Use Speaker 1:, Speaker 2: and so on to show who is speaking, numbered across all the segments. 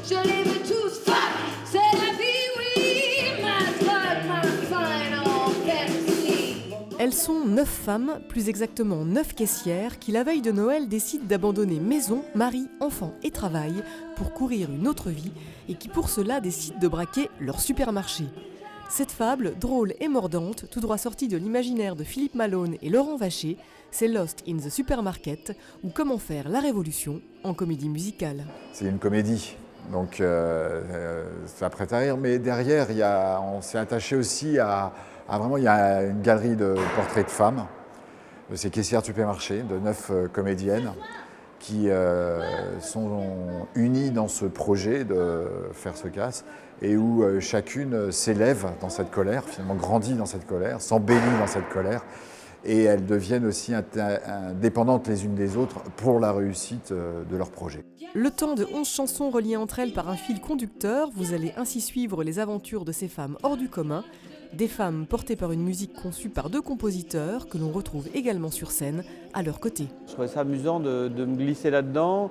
Speaker 1: je les veux tous, fuck, c'est la vie, oui, my drug, my final fantasy.
Speaker 2: Elles sont 9 femmes, plus exactement 9 caissières, qui la veille de Noël décident d'abandonner maison, mari, enfants et travail pour courir une autre vie et qui pour cela décident de braquer leur supermarché. Cette fable, drôle et mordante, tout droit sortie de l'imaginaire de Philippe Malone et Laurent Vacher, c'est Lost in the Supermarket, ou Comment faire la révolution en comédie musicale.
Speaker 3: C'est une comédie, donc ça prête à rire, mais derrière, on s'est attaché aussi il y a une galerie de portraits de femmes, de ces caissières de supermarché, de 9 comédiennes, qui sont unies dans ce projet de faire ce casse, et où chacune s'élève dans cette colère, finalement grandit dans cette colère, s'embellit dans cette colère, et elles deviennent aussi indépendantes les unes des autres pour la réussite de leur projet.
Speaker 2: Le temps de 11 chansons reliées entre elles par un fil conducteur, vous allez ainsi suivre les aventures de ces femmes hors du commun, des femmes portées par une musique conçue par 2 compositeurs que l'on retrouve également sur scène à leur côté.
Speaker 4: Je trouvais ça amusant de me glisser là-dedans.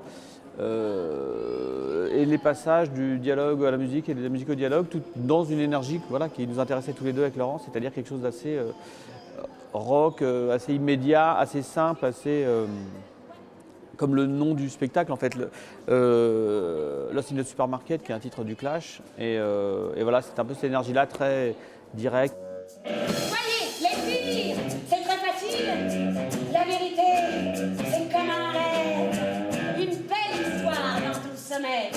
Speaker 4: Et les passages du dialogue à la musique et de la musique au dialogue, tout dans une énergie qui nous intéressait tous les deux avec Laurent, c'est-à-dire quelque chose d'assez rock, assez immédiat, assez simple, assez comme le nom du spectacle en fait, Lost in the Supermarket, qui est un titre du Clash, et voilà, c'est un peu cette énergie-là très directe.
Speaker 1: Voyez, les filles, c'est très facile. La vérité, c'est comme un rêve. Une belle histoire dans tout sommeil.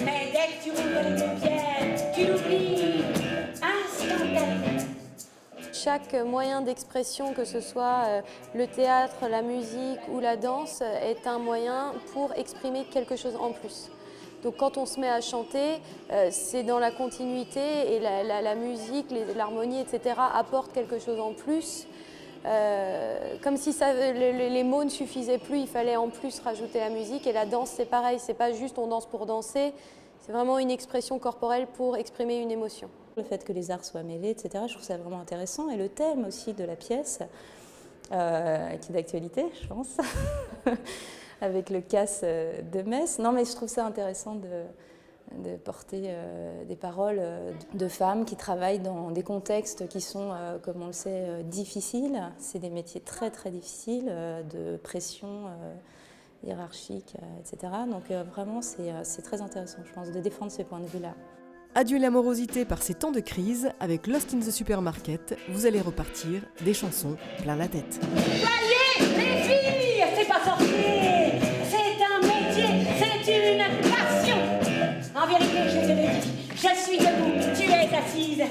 Speaker 1: Mais dès que tu rouvres les paupières, tu l'oublies instantanément.
Speaker 5: Chaque moyen d'expression, que ce soit le théâtre, la musique ou la danse, est un moyen pour exprimer quelque chose en plus. Donc quand on se met à chanter, c'est dans la continuité et la musique, l'harmonie, etc. apportent quelque chose en plus. Comme si les mots ne suffisaient plus, il fallait en plus rajouter la musique. Et la danse, c'est pareil, c'est pas juste on danse pour danser, c'est vraiment une expression corporelle pour exprimer une émotion.
Speaker 6: Le fait que les arts soient mêlés, etc., je trouve ça vraiment intéressant. Et le thème aussi de la pièce, qui est d'actualité, je pense, avec le casse de Metz. Non, mais je trouve ça intéressant de porter des paroles de femmes qui travaillent dans des contextes qui sont, comme on le sait, difficiles. C'est des métiers très, très difficiles, de pression hiérarchique, etc. Donc vraiment, c'est très intéressant, je pense, de défendre ces points de vue-là.
Speaker 2: Adieu l'amorosité par ces temps de crise, avec Lost in the Supermarket, vous allez repartir des chansons plein la tête.
Speaker 1: Voyez, les filles, c'est pas sorcier. C'est un métier, c'est une passion. En vérité, je te le dis, je suis debout, tu es assise.